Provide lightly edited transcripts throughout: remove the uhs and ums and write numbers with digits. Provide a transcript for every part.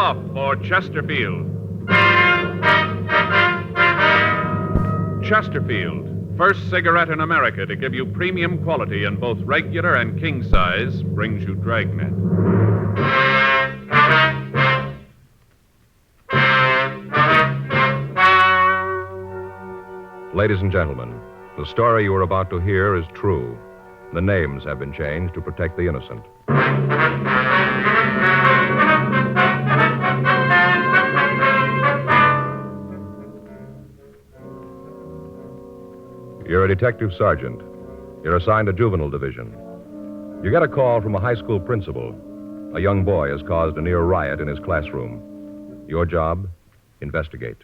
off for Chesterfield. Chesterfield, first cigarette in America to give you premium quality in both regular and king size, brings you Dragnet. Ladies and gentlemen, the story you are about to hear is true. The names have been changed to protect the innocent. You're a detective sergeant. You're assigned to juvenile division. You get a call from a high school principal. A young boy has caused a near riot in his classroom. Your job? Investigate.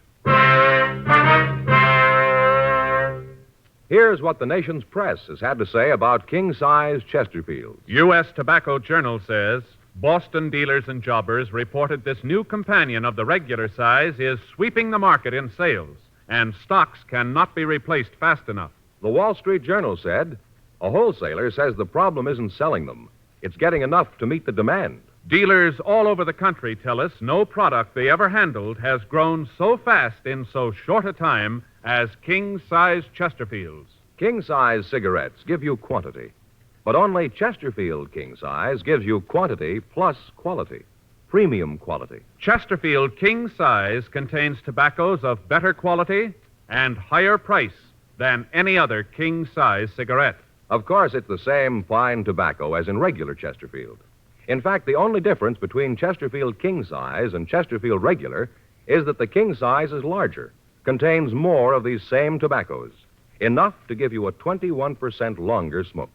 Here's what the nation's press has had to say about king-size Chesterfields. U.S. Tobacco Journal says Boston dealers and jobbers reported this new companion of the regular size is sweeping the market in sales, and stocks cannot be replaced fast enough. The Wall Street Journal said a wholesaler says the problem isn't selling them. It's getting enough to meet the demand. Dealers all over the country tell us no product they ever handled has grown so fast in so short a time as king-size Chesterfields. King-size cigarettes give you quantity, but only Chesterfield king-size gives you quantity plus quality, premium quality. Chesterfield king-size contains tobaccos of better quality and higher price than any other king-size cigarette. Of course, it's the same fine tobacco as in regular Chesterfield. In fact, the only difference between Chesterfield king-size and Chesterfield regular is that the king-size is larger, contains more of these same tobaccos, enough to give you a 21% longer smoke,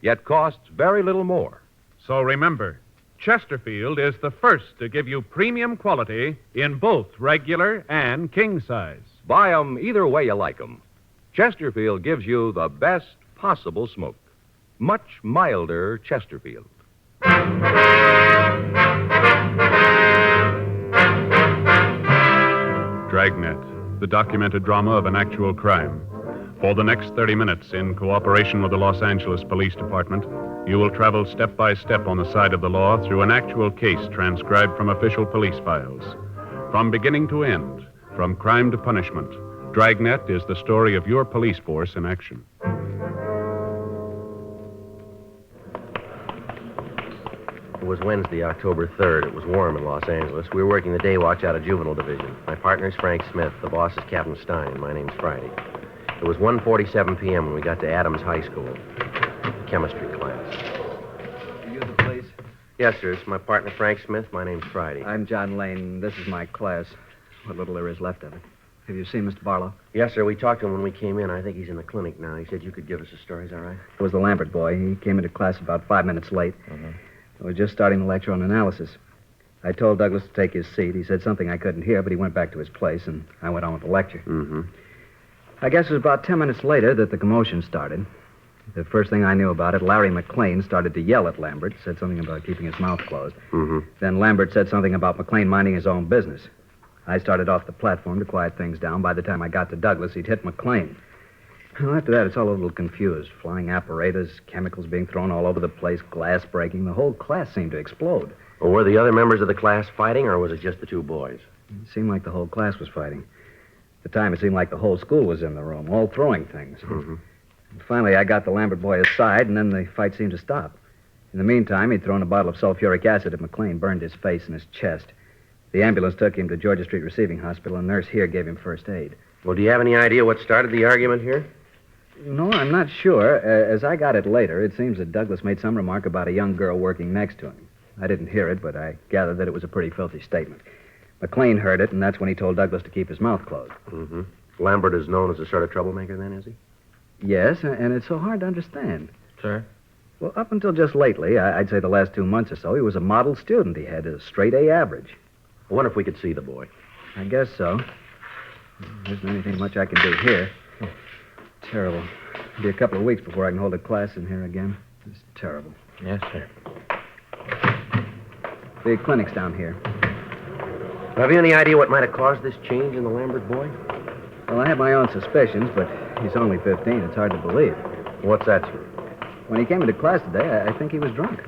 yet costs very little more. So remember, Chesterfield is the first to give you premium quality in both regular and king size. Buy 'em either way you like 'em. Chesterfield gives you the best possible smoke. Much milder Chesterfield. Dragnet, the documented drama of an actual crime. For the next 30 minutes, in cooperation with the Los Angeles Police Department, you will travel step by step on the side of the law through an actual case transcribed from official police files. From beginning to end, from crime to punishment, Dragnet is the story of your police force in action. It was Wednesday, October 3rd. It was warm in Los Angeles. We were working the day watch out of Juvenile Division. My partner's Frank Smith. The boss is Captain Stein. My name's Friday. It was 1:47 p.m. when we got to Adams High School. Chemistry class. Are you the police? Yes, sir. It's my partner, Frank Smith. My name's Friday. I'm John Lane. This is my class. What little there is left of it. Have you seen Mr. Barlow? Yes, sir. We talked to him when we came in. I think he's in the clinic now. He said you could give us a story. Is that right? It was the Lambert boy. He came into class about 5 minutes late. We were just starting the lecture on analysis. I told Douglas to take his seat. He said something I couldn't hear, but he went back to his place, and I went on with the lecture. Mm-hmm. I guess it was about 10 minutes later that the commotion started. The first thing I knew about it, Larry McLean started to yell at Lambert, said something about keeping his mouth closed. Mm-hmm. Then Lambert said something about McLean minding his own business. I started off the platform to quiet things down. By the time I got to Douglas, he'd hit McLean. Well, after that, it's all a little confused. Flying apparatus, chemicals being thrown all over the place, glass breaking. The whole class seemed to explode. Well, were the other members of the class fighting, or was it just the two boys? It seemed like the whole class was fighting. At the time, it seemed like the whole school was in the room, all throwing things. Mm-hmm. And finally, I got the Lambert boy aside, and then the fight seemed to stop. In the meantime, he'd thrown a bottle of sulfuric acid at McLean, burned his face and his chest. The ambulance took him to Georgia Street Receiving Hospital, and a nurse here gave him first aid. Well, do you have any idea what started the argument here? No, I'm not sure. As I got it later, it seems that Douglas made some remark about a young girl working next to him. I didn't hear it, but I gathered that it was a pretty filthy statement. McLean heard it, and that's when he told Douglas to keep his mouth closed. Mm-hmm. Lambert is known as a sort of troublemaker then, is he? Yes, and it's so hard to understand. Sir? Well, up until just lately, I'd say the last 2 months or so, he was a model student. He had a straight A average. I wonder if we could see the boy. I guess so. There isn't anything much I can do here. Terrible. It'll be a couple of weeks before I can hold a class in here again. It's terrible. Yes, sir. The clinic's down here. Have you any idea what might have caused this change in the Lambert boy? Well, I have my own suspicions, but he's only 15. It's hard to believe. What's that, sir? When he came into class today, I think he was drunk.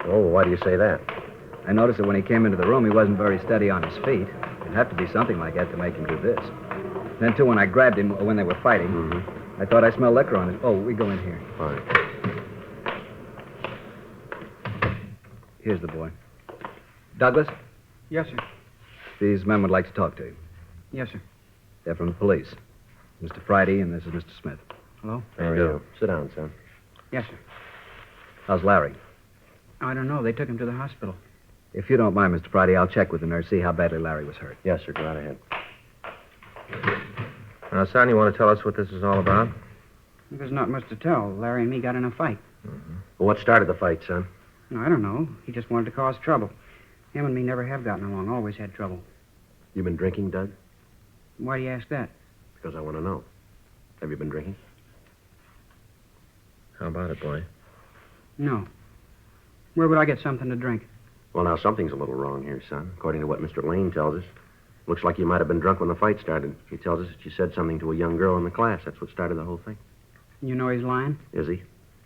Oh, why do you say that? I noticed that when he came into the room, he wasn't very steady on his feet. It'd have to be something like that to make him do this. Then, too, when I grabbed him when they were fighting, I thought I smelled liquor on his... Oh, we go in here. Fine. Here's the boy. Douglas, Yes, sir. these men would like to talk to you. Yes, sir. They're from the police. Mr. Friday, and this is Mr. Smith. Hello? How are you? Sit down, son. Yes, sir. How's Larry? I don't know. They took him to the hospital. If you don't mind, Mr. Friday, I'll check with the nurse, see how badly Larry was hurt. Yes, sir. Go right ahead. Now, son, you want to tell us what this is all about? There's not much to tell. Larry and me got in a fight. Well, what started the fight, son? I don't know. He just wanted to cause trouble. Him and me never have gotten along. Always had trouble. You been drinking, Doug? Why do you ask that? Because I want to know. Have you been drinking? How about it, boy? No. Where would I get something to drink? Well, now, something's a little wrong here, son. According to what Mr. Lane tells us. Looks like you might have been drunk when the fight started. He tells us that you said something to a young girl in the class. That's what started the whole thing. You know he's lying? Is he?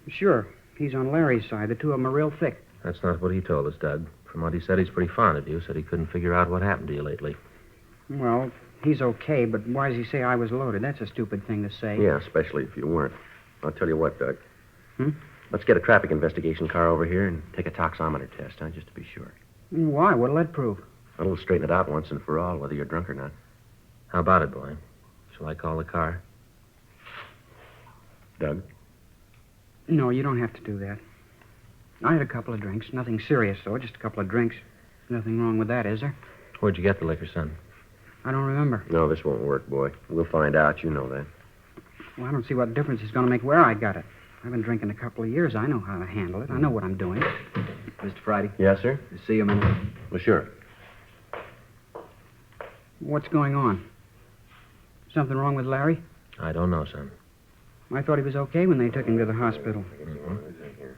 Sure. He's on Larry's side. The two of them are real thick. That's not what he told us, Doug. From what he said, he's pretty fond of you. Said he couldn't figure out what happened to you lately. Well, he's okay, but why does he say I was loaded? That's a stupid thing to say. Yeah, especially if you weren't. I'll tell you what, Doug. Hmm? Let's get a traffic investigation car over here and take a toxometer test, huh, just to be sure. Why? What'll that prove? I'll straighten it out once and for all, whether you're drunk or not. How about it, boy? Shall I call the car? Doug? No, you don't have to do that. I had a couple of drinks. Nothing serious, though. Just a couple of drinks. Nothing wrong with that, is there? Where'd you get the liquor, son? I don't remember. No, this won't work, boy. We'll find out. You know that. Well, I don't see what difference it's going to make where I got it. I've been drinking a couple of years. I know how to handle it. I know what I'm doing. Mr. Friday? Yes, sir? See you a minute. Well, sure. What's going on? Something wrong with Larry? I don't know, son. I thought he was okay when they took him to the hospital.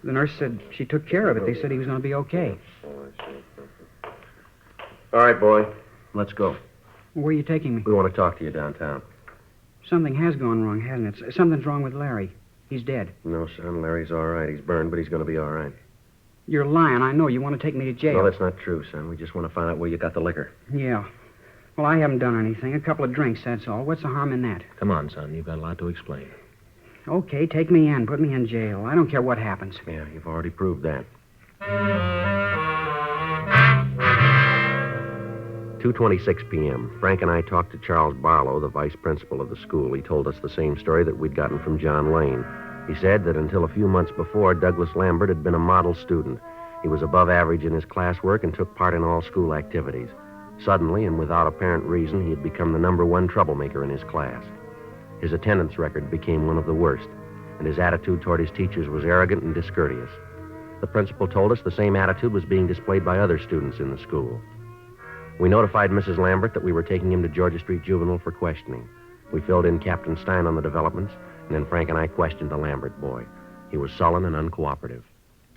The nurse said she took care of it. They said he was going to be okay. All right, boy. Let's go. Where are you taking me? We want to talk to you downtown. Something has gone wrong, hasn't it? Something's wrong with Larry. He's dead. No, son. Larry's all right. He's burned, but he's going to be all right. You're lying. I know. You want to take me to jail. No, that's not true, son. We just want to find out where you got the liquor. Yeah. Well, I haven't done anything. A couple of drinks, that's all. What's the harm in that? Come on, son. You've got a lot to explain. Okay, take me in. Put me in jail. I don't care what happens. Yeah, you've already proved that. 2:26 p.m. Frank and I talked to Charles Barlow, the vice principal of the school. He told us the same story that we'd gotten from John Lane. He said that until a few months before, Douglas Lambert had been a model student. He was above average in his classwork and took part in all school activities. Suddenly, and without apparent reason, he had become the #1 troublemaker in his class. His attendance record became one of the worst, and his attitude toward his teachers was arrogant and discourteous. The principal told us the same attitude was being displayed by other students in the school. We notified Mrs. Lambert that we were taking him to Georgia Street Juvenile for questioning. We filled in Captain Stein on the developments, and then Frank and I questioned the Lambert boy. He was sullen and uncooperative.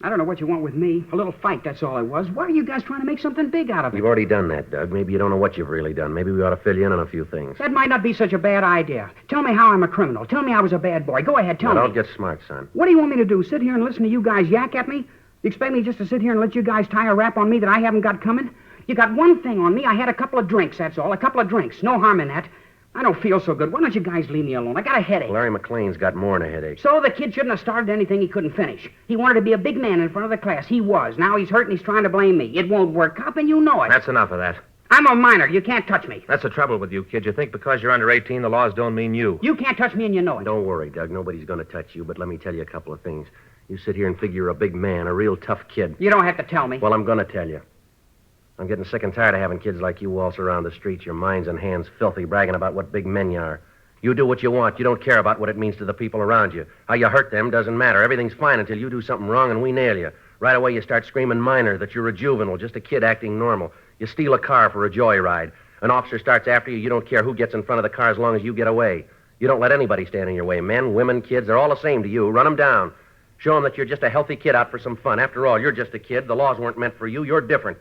I don't know what you want with me. A little fight, that's all it was. Why are you guys trying to make something big out of it? You've already done that, Doug. Maybe you don't know what you've really done. Maybe we ought to fill you in on a few things. That might not be such a bad idea. Tell me how I'm a criminal. Tell me I was a bad boy. Go ahead, tell Now, me. don't get smart, son. What do you want me to do? Sit here and listen to you guys yak at me? You expect me just to sit here and let you guys tie a rap on me that I haven't got coming? You got one thing on me. I had a couple of drinks, that's all. A couple of drinks. No harm in that. I don't feel so good. Why don't you guys leave me alone? I got a headache. Larry McLean's got more than a headache. So the kid shouldn't have started anything he couldn't finish. He wanted to be a big man in front of the class. He was. Now he's hurt and he's trying to blame me. It won't work, cop, and you know it. That's enough of that. I'm a minor. You can't touch me. That's the trouble with you, kid. You think because you're under 18, the laws don't mean you. You can't touch me and you know it. Don't worry, Doug. Nobody's going to touch you, but let me tell you a couple of things. You sit here and figure you're a big man, a real tough kid. You don't have to tell me. Well, I'm going to tell you. I'm getting sick and tired of having kids like you waltz around the streets, your minds and hands filthy, bragging about what big men you are. You do what you want. You don't care about what it means to the people around you. How you hurt them doesn't matter. Everything's fine until you do something wrong and we nail you. Right away, you start screaming minor, that you're a juvenile, just a kid acting normal. You steal a car for a joyride. An officer starts after you. You don't care who gets in front of the car as long as you get away. You don't let anybody stand in your way. Men, women, kids, they're all the same to you. Run them down. Show them that you're just a healthy kid out for some fun. After all, you're just a kid. The laws weren't meant for you. You're different.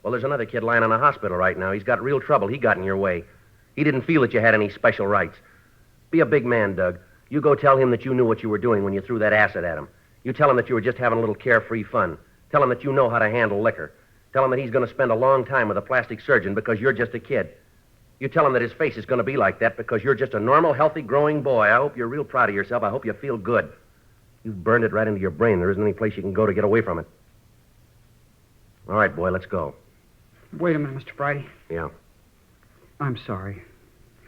Well, there's another kid lying in a hospital right now. He's got real trouble. He got in your way. He didn't feel that you had any special rights. Be a big man, Doug. You go tell him that you knew what you were doing when you threw that acid at him. You tell him that you were just having a little carefree fun. Tell him that you know how to handle liquor. Tell him that he's going to spend a long time with a plastic surgeon because you're just a kid. You tell him that his face is going to be like that because you're just a normal, healthy, growing boy. I hope you're real proud of yourself. I hope you feel good. You've burned it right into your brain. There isn't any place you can go to get away from it. All right, boy, let's go. Wait a minute, Mr. Friday. Yeah. I'm sorry.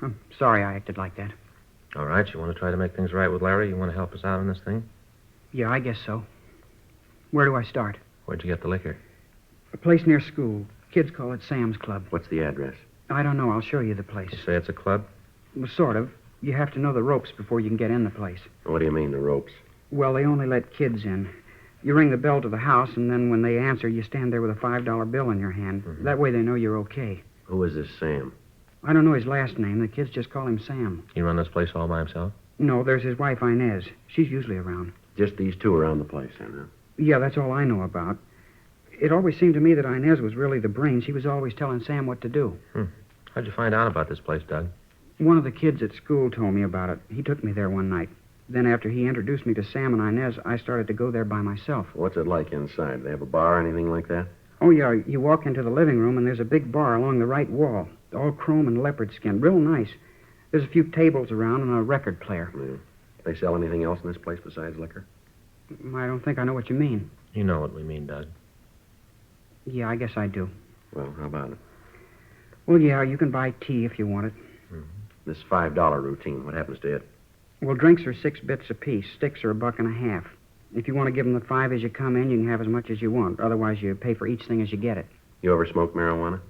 I'm sorry I acted like that. All right, you want to try to make things right with Larry? You want to help us out on this thing? Yeah, I guess so. Where do I start? Where'd you get the liquor? A place near school. Kids call it Sam's Club. What's the address? I don't know. I'll show you the place. You say it's a club? Well, sort of. You have to know the ropes before you can get in the place. What do you mean, the ropes? Well, they only let kids in. You ring the bell to the house, and then when they answer, you stand there with a $5 bill in your hand. Mm-hmm. That way they know you're okay. Who is this Sam? I don't know his last name. The kids just call him Sam. He run this place all by himself? No, there's his wife, Inez. She's usually around. Just these two around the place, then, huh? Yeah, that's all I know about. It always seemed to me that Inez was really the brain. She was always telling Sam what to do. How'd you find out about this place, Doug? One of the kids at school told me about it. He took me there one night. Then after he introduced me to Sam and Inez, I started to go there by myself. What's it like inside? They have a bar or anything like that? Oh, yeah, you walk into the living room, and there's a big bar along the right wall. All chrome and leopard skin. Real nice. There's a few tables around and a record player. Yeah. They sell anything else in this place besides liquor? I don't think I know what you mean. You know what we mean, Doug. Yeah, I guess I do. Well, how about it? Well, yeah, you can buy tea if you want it. This $5 routine, what happens to it? Well, drinks are 6 bits apiece. Sticks are $1.50. If you want to give them the 5 as you come in, you can have as much as you want. Otherwise, you pay for each thing as you get it. You ever smoke marijuana?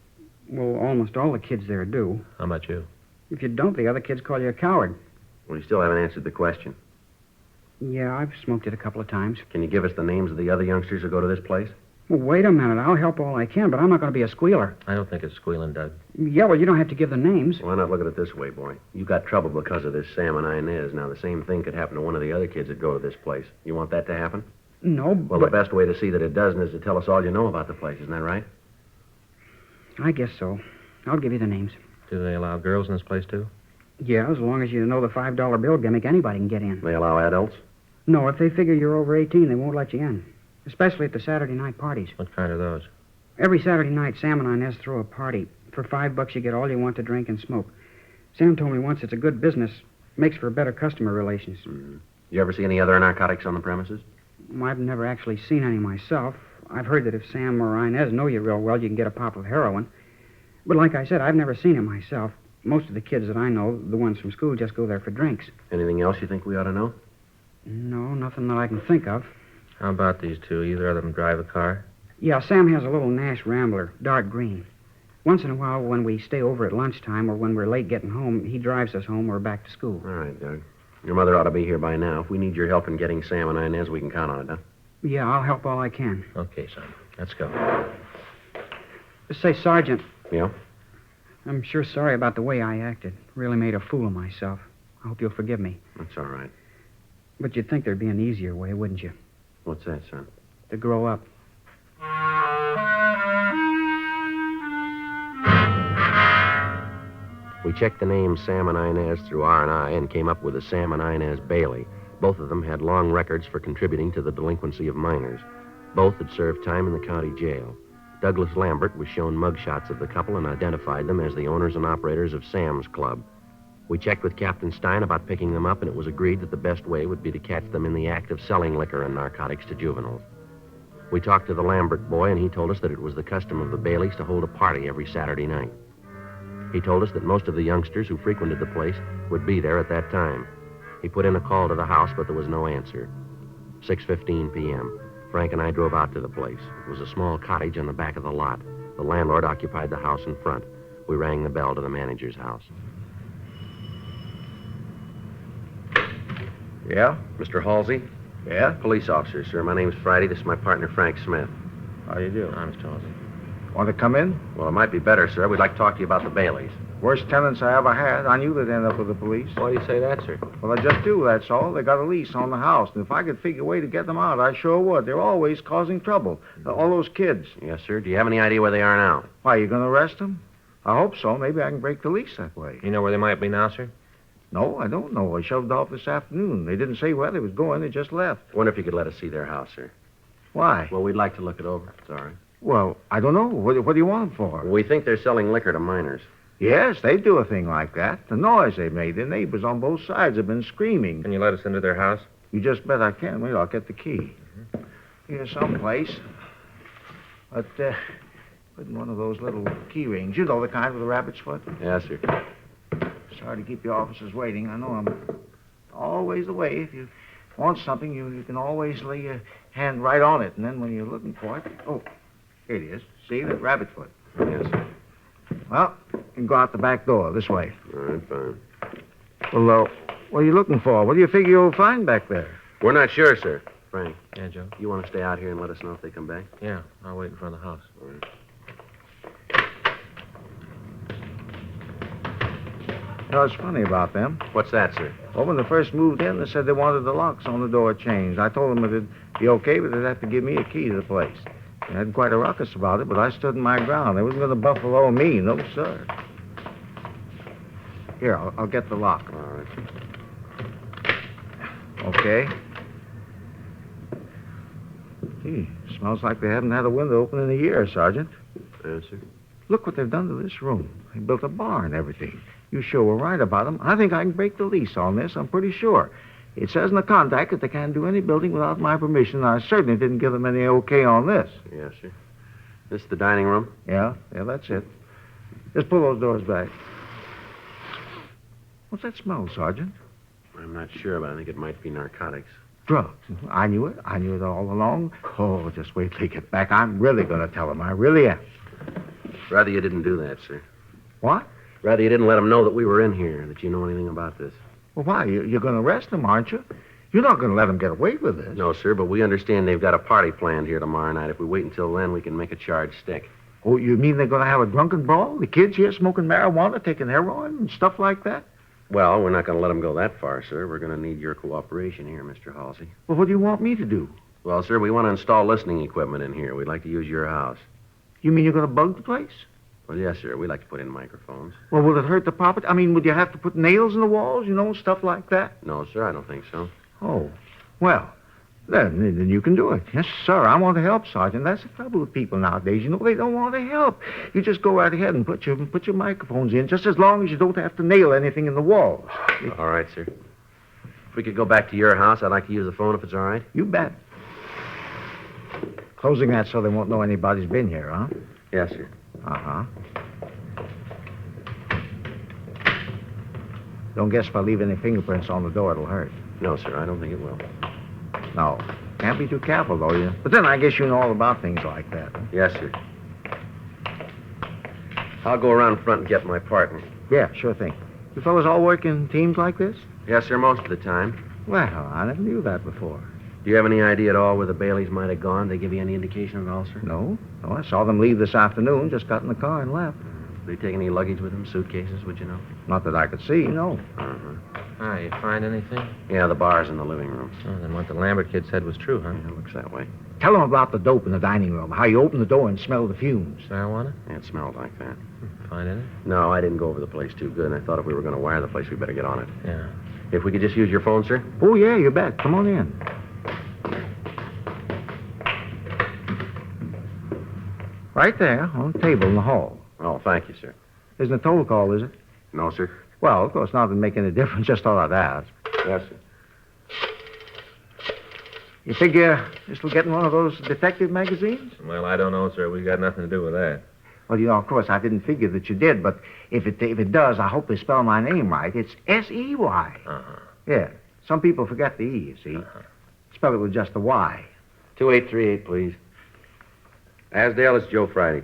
Well, almost all the kids there do. How about you? If you don't, the other kids call you a coward. Well, you still haven't answered the question. Yeah, I've smoked it a couple of times. Can you give us the names of the other youngsters who go to this place? Well, wait a minute. I'll help all I can, but I'm not going to be a squealer. I don't think it's squealing, Doug. Yeah, well, you don't have to give the names. Why not look at it this way, boy? You got trouble because of this Sam and Inez. Now, the same thing could happen to one of the other kids that go to this place. You want that to happen? No, Well, but... the best way to see that it doesn't is to tell us all you know about the place. Isn't that right? I guess so. I'll give you the names. Do they allow girls in this place, too? Yeah, as long as you know the $5 bill gimmick, anybody can get in. They allow adults? No, if they figure you're over 18, they won't let you in. Especially at the Saturday night parties. What kind are those? Every Saturday night, Sam and Inez throw a party. For $5, you get all you want to drink and smoke. Sam told me once it's a good business. Makes for better customer relations. You ever see any other narcotics on the premises? I've never actually seen any myself. I've heard that if Sam or Inez know you real well, you can get a pop of heroin. But like I said, I've never seen it myself. Most of the kids that I know, the ones from school, just go there for drinks. Anything else you think we ought to know? No, nothing that I can think of. How about these two? Either of them drive a car? Yeah, Sam has a little Nash Rambler, dark green. Once in a while, when we stay over at lunchtime or when we're late getting home, he drives us home or back to school. All right, Doug. Your mother ought to be here by now. If we need your help in getting Sam and Inez, we can count on it, huh? Yeah, I'll help all I can. Okay, son. Let's go. Say, Sergeant, Yeah? I'm sure sorry about the way I acted. Really made a fool of myself. I hope you'll forgive me. That's all right. But you'd think there'd be an easier way, wouldn't you? What's that, son? To grow up. We checked the names Sam and Inez through R&I and came up with a Sam and Inez Bailey. Both of them had long records for contributing to the delinquency of minors. Both had served time in the county jail. Douglas Lambert was shown mugshots of the couple and identified them as the owners and operators of Sam's Club. We checked with Captain Stein about picking them up, and it was agreed that the best way would be to catch them in the act of selling liquor and narcotics to juveniles. We talked to the Lambert boy, and he told us that it was the custom of the Baileys to hold a party every Saturday night. He told us that most of the youngsters who frequented the place would be there at that time. He put in a call to the house, but there was no answer. 6:15 p.m. Frank and I drove out to the place. It was a small cottage on the back of the lot. The landlord occupied the house in front. We rang the bell to the manager's house. Yeah? Mr. Halsey? Yeah? Police officer, sir. My name's Friday. This is my partner, Frank Smith. How do you do? I'm Mr. Halsey. Want to come in? Well, it might be better, sir. We'd like to talk to you about the Baileys. Worst tenants I ever had. I knew they'd end up with the police. Why do you say that, sir? Well, I just do, that's all. They got a lease on the house, and if I could figure a way to get them out, I sure would. They're always causing trouble. All those kids. Yes, sir. Do you have any idea where they are now? Why, you going to arrest them? I hope so. Maybe I can break the lease that way. You know where they might be now, sir? No, I don't know. I shoved off this afternoon. They didn't say where they was going. They just left. I wonder if you could let us see their house, sir. Why? Well, we'd like to look it over. It's all right. Well, I don't know. What do you want them for? We think they're selling liquor to minors. Yes, they do a thing like that. The noise they made, the neighbors on both sides have been screaming. Can you let us into their house? You just bet I can. Wait, I'll get the key. Here's someplace. But, put in one of those little key rings. You know the kind with the rabbit's foot? Yes, sir. Sorry to keep your officers waiting. I know I'm always the way. If you want something, you can always lay your hand right on it. And then when you're looking for it... Oh, here it is. See, that rabbit foot. Yes, sir. Well, you can go out the back door, this way. All right, fine. Well, what are you looking for? What do you figure you'll find back there? We're not sure, sir. Frank, Yeah, Joe? you want to stay out here and let us know if they come back? Yeah, I'll wait in front of the house. All right. You know, it's funny about them. What's that, sir? Well, when they first moved in, they said they wanted the locks on the door changed. I told them it'd be okay, but they'd have to give me a key to the place. They had quite a ruckus about it, but I stood my ground. They wasn't going to buffalo me, no, sir. Here, I'll get the lock. All right. Okay. Gee, smells like they haven't had a window open in a year, Sergeant. Yes, sir. Look what they've done to this room. They built a bar and everything. You sure were right about them. I think I can break the lease on this. I'm pretty sure. It says in the contract that they can't do any building without my permission, and I certainly didn't give them any okay on this. Yes, sir. This is the dining room? Yeah, that's it. Just pull those doors back. What's that smell, Sergeant? I'm not sure, but I think it might be narcotics. Drugs. I knew it. I knew it all along. Oh, just wait till they get back. I'm really going to tell them. I really am. Rather you didn't do that, sir. What? Rather you didn't let them know that we were in here, that you know anything about this. Well, why? You're going to arrest them, aren't you? You're not going to let them get away with this. No, sir, but we understand they've got a party planned here tomorrow night. If we wait until then, we can make a charge stick. Oh, you mean they're going to have a drunken brawl? The kids here smoking marijuana, taking heroin, and stuff like that? Well, we're not going to let them go that far, sir. We're going to need your cooperation here, Mr. Halsey. Well, what do you want me to do? Well, sir, we want to install listening equipment in here. We'd like to use your house. You mean you're going to bug the place? Well, yes, sir. We'd like to put in microphones. Well, will it hurt the property? I mean, would you have to put nails in the walls, stuff like that? No, sir, I don't think so. Oh, well, then you can do it. Yes, sir, I want to help, Sergeant. That's the trouble with people nowadays. They don't want to help. You just go right ahead and put your microphones in, just as long as you don't have to nail anything in the walls. All right, sir. If we could go back to your house, I'd like to use the phone if it's all right. You bet. Closing that so they won't know anybody's been here, huh? Yes, sir. Uh-huh. Don't guess if I leave any fingerprints on the door, it'll hurt. No, sir, I don't think it will. No. Can't be too careful, though. But then I guess you know all about things like that. Yes, sir. I'll go around front and get my partner. Yeah, sure thing. You fellas all work in teams like this? Yes, sir, most of the time. Well, I never knew that before. Do you have any idea at all where the Baileys might have gone? They give you any indication at all, sir? No, I saw them leave this afternoon, just got in the car and left. Did they take any luggage with them, suitcases, would you know? Not that I could see, no. Ah, you find anything? Yeah, the bar's in the living room. Oh, then what the Lambert kid said was true, huh? Yeah, it looks that way. Tell them about the dope in the dining room, how you open the door and smell the fumes. Marijuana? Yeah, it smelled like that. Find any? No, I didn't go over the place too good, and I thought if we were going to wire the place, we'd better get on it. Yeah. If we could just use your phone, sir? Oh, yeah, you bet. Come on in. Right there, on the table in the hall. Oh, thank you, sir. Isn't a total call, is it? No, sir? Well, of course, not that it make any difference. Just thought I'd ask. Yes, sir. You figure this will get in one of those detective magazines? Well, I don't know, sir. We got nothing to do with that. Well, of course, I didn't figure that you did, but if it does, I hope they spell my name right. It's S-E-Y. Uh-huh. Yeah. Some people forget the E, you see. Spell it with just the Y. 2838, please. Asdale, it's Joe Friday.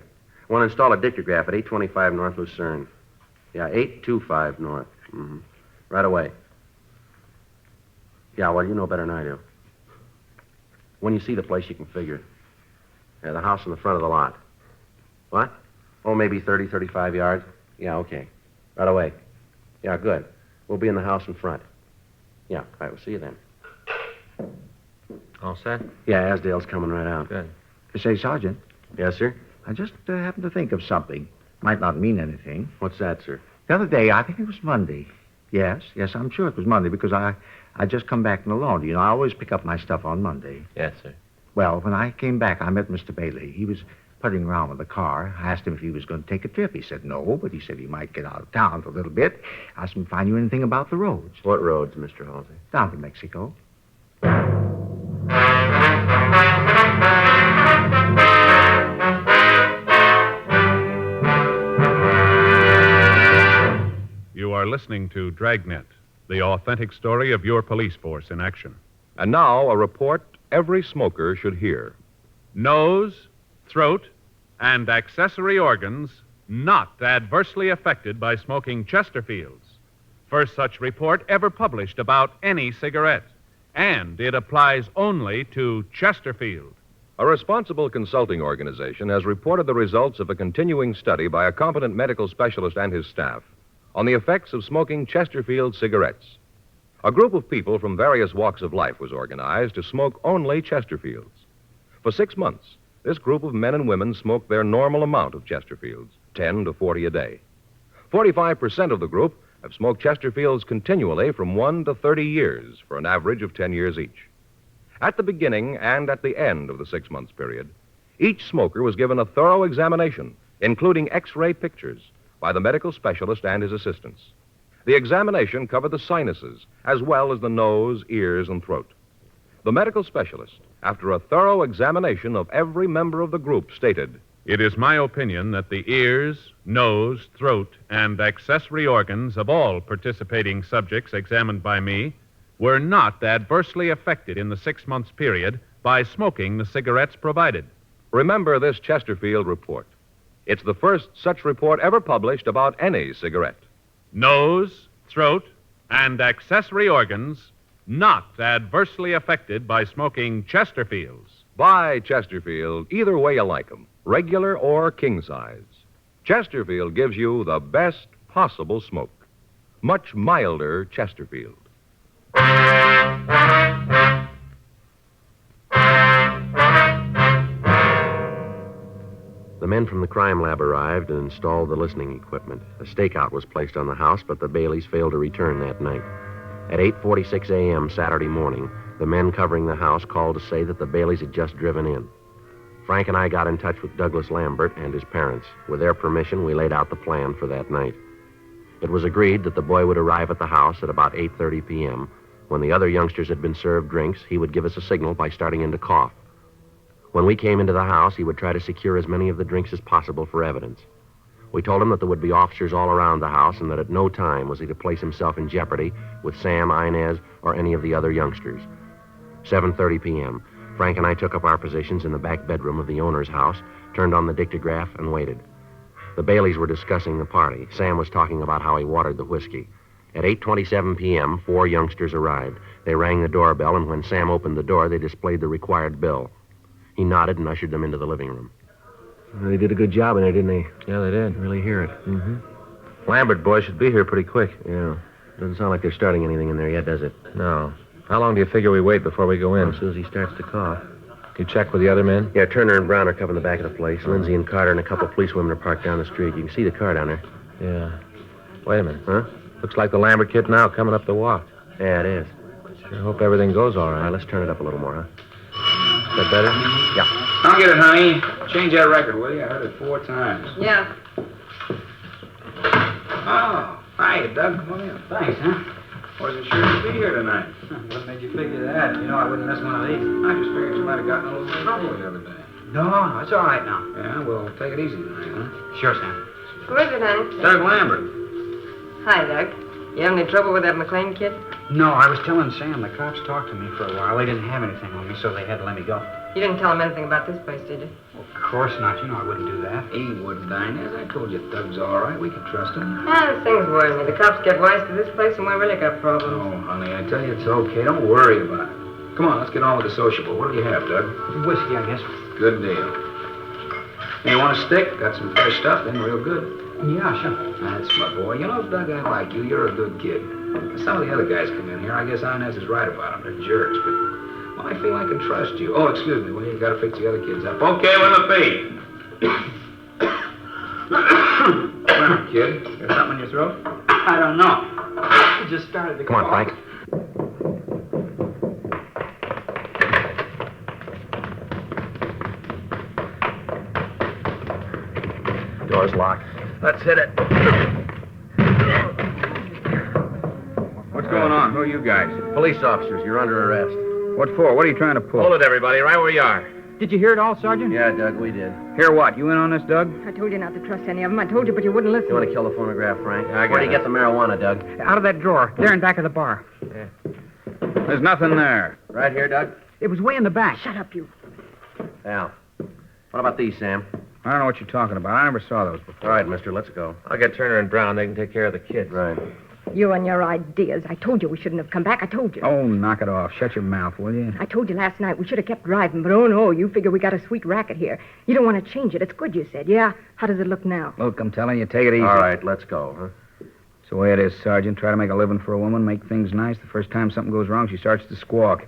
I want to install a dictograph at 825 North Lucerne. Yeah, 825 North. Mm-hmm. Right away. Yeah, well, you know better than I do. When you see the place, you can figure it. Yeah, the house in the front of the lot. What? Oh, maybe 30, 35 yards? Yeah, okay. Right away. Yeah, good. We'll be in the house in front. Yeah, all right, we'll see you then. All set? Yeah, Asdale's coming right out. Good. Say, Sergeant, Yes, sir? I just happened to think of something. Might not mean anything. What's that, sir? The other day, I think it was Monday. Yes, I'm sure it was Monday because I just come back from the laundry. I always pick up my stuff on Monday. Yes, sir. Well, when I came back, I met Mr. Bailey. He was putting around with the car. I asked him if he was going to take a trip. He said no, but he said he might get out of town for a little bit. Asked him if I knew anything about the roads. What roads, Mr. Halsey? Down to Mexico. You are listening to Dragnet, the authentic story of your police force in action. And now, a report every smoker should hear. Nose, throat, and accessory organs not adversely affected by smoking Chesterfields. First such report ever published about any cigarette. And it applies only to Chesterfield. A responsible consulting organization has reported the results of a continuing study by a competent medical specialist and his staff on the effects of smoking Chesterfield cigarettes. A group of people from various walks of life was organized to smoke only Chesterfields. For 6 months, this group of men and women smoked their normal amount of Chesterfields, 10 to 40 a day. 45% of the group have smoked Chesterfields continually from 1 to 30 years, for an average of 10 years each. At the beginning and at the end of the 6 months period, each smoker was given a thorough examination, including X-ray pictures, by the medical specialist and his assistants. The examination covered the sinuses, as well as the nose, ears, and throat. The medical specialist, after a thorough examination of every member of the group, stated, It is my opinion that the ears, nose, throat, and accessory organs of all participating subjects examined by me were not adversely affected in the 6 months period by smoking the cigarettes provided. Remember this Chesterfield report. It's the first such report ever published about any cigarette. Nose, throat, and accessory organs not adversely affected by smoking Chesterfields. Buy Chesterfield either way you like 'em, regular or king size. Chesterfield gives you the best possible smoke. Much milder Chesterfield. The men from the crime lab arrived and installed the listening equipment. A stakeout was placed on the house, but the Baileys failed to return that night. At 8:46 a.m. Saturday morning, the men covering the house called to say that the Baileys had just driven in. Frank and I got in touch with Douglas Lambert and his parents. With their permission, we laid out the plan for that night. It was agreed that the boy would arrive at the house at about 8:30 p.m. When the other youngsters had been served drinks, he would give us a signal by starting in to cough. When we came into the house, he would try to secure as many of the drinks as possible for evidence. We told him that there would be officers all around the house and that at no time was he to place himself in jeopardy with Sam, Inez, or any of the other youngsters. 7:30 p.m. Frank and I took up our positions in the back bedroom of the owner's house, turned on the dictograph, and waited. The Baileys were discussing the party. Sam was talking about how he watered the whiskey. At 8:27 p.m., 4 youngsters arrived. They rang the doorbell, and when Sam opened the door, they displayed the required bill. He nodded and ushered them into the living room. They did a good job in there, didn't they? Yeah, they did. Really hear it. Mm-hmm. Lambert boy should be here pretty quick. Yeah. Doesn't sound like they're starting anything in there yet, does it? No. How long do you figure we wait before we go in? As soon as he starts to cough. You check with the other men? Yeah, Turner and Brown are covering the back of the place. Lindsay and Carter and a couple of policewomen are parked down the street. You can see the car down there. Yeah. Wait a minute. Huh? Looks like the Lambert kid now coming up the walk. Yeah, it is. Sure hope everything goes all All right. right, let's turn it up a little more, huh? Is that better? Yeah. I'll get it, honey. Change that record, will you? I heard it 4 times. Yeah. Oh, hi, Doug. Come on in. Thanks, huh? Wasn't sure you'd be here tonight. What made you figure that? You know I wouldn't miss one of these. I just figured you might have gotten a little trouble the other day. No, it's all right now. Yeah, well, take it easy tonight, huh? Sure, Sam. Who is it, honey? Doug Lambert. Hi, Doug. You have any trouble with that McLean kid? No, I was telling Sam the cops talked to me for a while. They didn't have anything on me, so they had to let me go. You didn't tell him anything about this place, did you? Of course not. You know I wouldn't do that. He wouldn't, Inez. I told you Doug's all right. We can trust him. Ah, this thing's worrying me. The cops get wise to this place and we really got problems. Oh, honey, I tell you it's okay. Don't worry about it. Come on, let's get on with the sociable. What do you have, Doug? Whiskey, I guess. Good deal. Hey, you want a stick? Got some fresh stuff in, real good. Yeah, sure. That's my boy. You know, Doug, I like you. You're a good kid. Some of the other guys come in here. I guess Inez is right about them. They're jerks, but well, I feel I can trust you. Oh, excuse me. Well, you got to fix the other kids up. Okay, with a beat. Well, kid, got something in your throat? I don't know. It just started to Come on, Frank. door's locked. Let's hit it. What's going on? Who are you guys? Police officers, you're under arrest. What for? What are you trying to pull? Hold it, everybody, right where you are. Did you hear it all, Sergeant? Yeah, Doug, we did. Hear what? You in on this, Doug? I told you not to trust any of them. I told you, but you wouldn't listen. You want to kill the phonograph, Frank? I got Where do you it. get the marijuana, Doug? Out of that drawer, there in back of the bar. There's nothing there. Right here, Doug? It was way in the back. Shut up, you. Al. What about these, Sam? I don't know what you're talking about. I never saw those before. All right, mister, let's go. I'll get Turner and Brown. They can take care of the kids. Right. You and your ideas. I told you we shouldn't have come back. I told you. Oh, knock it off. Shut your mouth, will you? I told you last night we should have kept driving, but oh no, you figure we got a sweet racket here. You don't want to change it. It's good, you said. Yeah? How does it look now? Look, I'm telling you, take it easy. All right, let's go, huh? It's the way it is, Sergeant. Try to make a living for a woman, make things nice. The first time something goes wrong, she starts to squawk.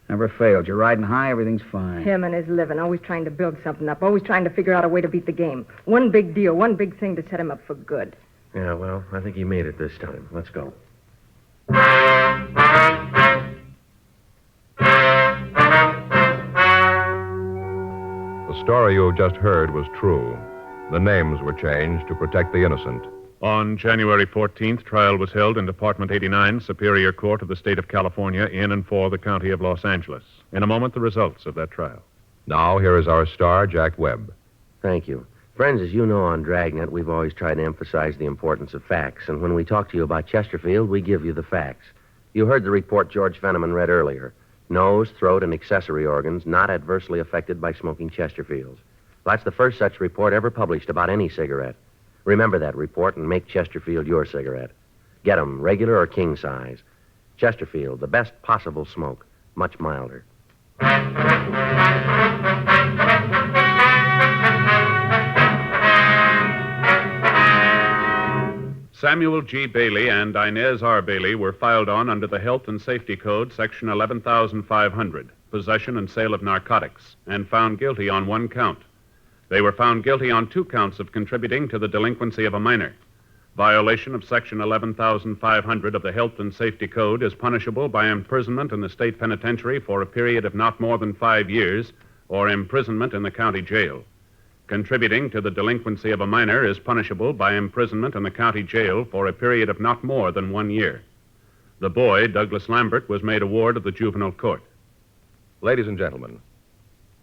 Never failed. You're riding high, everything's fine. Him and his living, always trying to build something up, always trying to figure out a way to beat the game. One big deal, one big thing to set him up for good. Yeah, well, I think he made it this time. Let's go. The story you just heard was true. The names were changed to protect the innocent. On January 14th, trial was held in Department 89, Superior Court of the State of California, in and for the County of Los Angeles. In a moment, the results of that trial. Now, here is our star, Jack Webb. Thank you. Friends, as you know on Dragnet, we've always tried to emphasize the importance of facts. And when we talk to you about Chesterfield, we give you the facts. You heard the report George Fenneman read earlier. Nose, throat, and accessory organs not adversely affected by smoking Chesterfields. That's the first such report ever published about any cigarette. Remember that report and make Chesterfield your cigarette. Get 'em, regular or king size. Chesterfield, the best possible smoke, much milder. Samuel G. Bailey and Inez R. Bailey were filed on under the Health and Safety Code, Section 11,500, possession and sale of narcotics, and found guilty on one count. They were found guilty on 2 counts of contributing to the delinquency of a minor. Violation of Section 11,500 of the Health and Safety Code is punishable by imprisonment in the state penitentiary for a period of not more than 5 years or imprisonment in the county jail. Contributing to the delinquency of a minor is punishable by imprisonment in the county jail for a period of not more than 1 year. The boy, Douglas Lambert, was made a ward of the juvenile court. Ladies and gentlemen,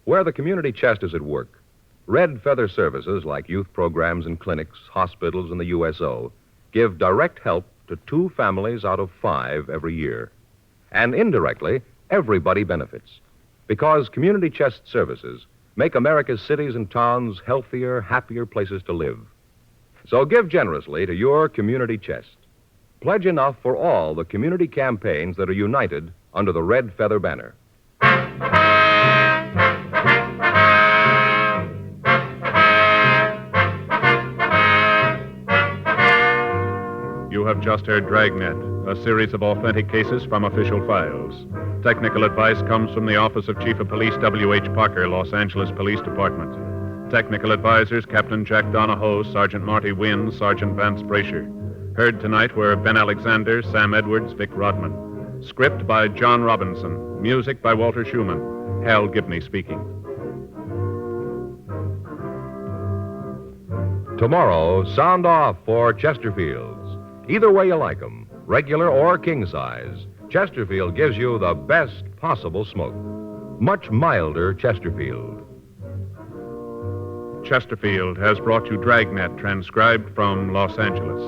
where the community chest is at work, Red Feather Services, like youth programs and clinics, hospitals, and the USO, give direct help to 2 families out of 5 every year. And indirectly, everybody benefits. Because community chest services make America's cities and towns healthier, happier places to live. So give generously to your community chest. Pledge enough for all the community campaigns that are united under the Red Feather banner. You have just heard Dragnet, a series of authentic cases from official files. Technical advice comes from the Office of Chief of Police W.H. Parker, Los Angeles Police Department. Technical advisors Captain Jack Donahoe, Sergeant Marty Wynn, Sergeant Vance Brasher. Heard tonight were Ben Alexander, Sam Edwards, Vic Rodman. Script by John Robinson. Music by Walter Schumann. Hal Gibney speaking. Tomorrow, sound off for Chesterfields. Either way you like 'em, regular or king size, Chesterfield gives you the best possible smoke. Much milder Chesterfield. Chesterfield has brought you Dragnet, transcribed from Los Angeles.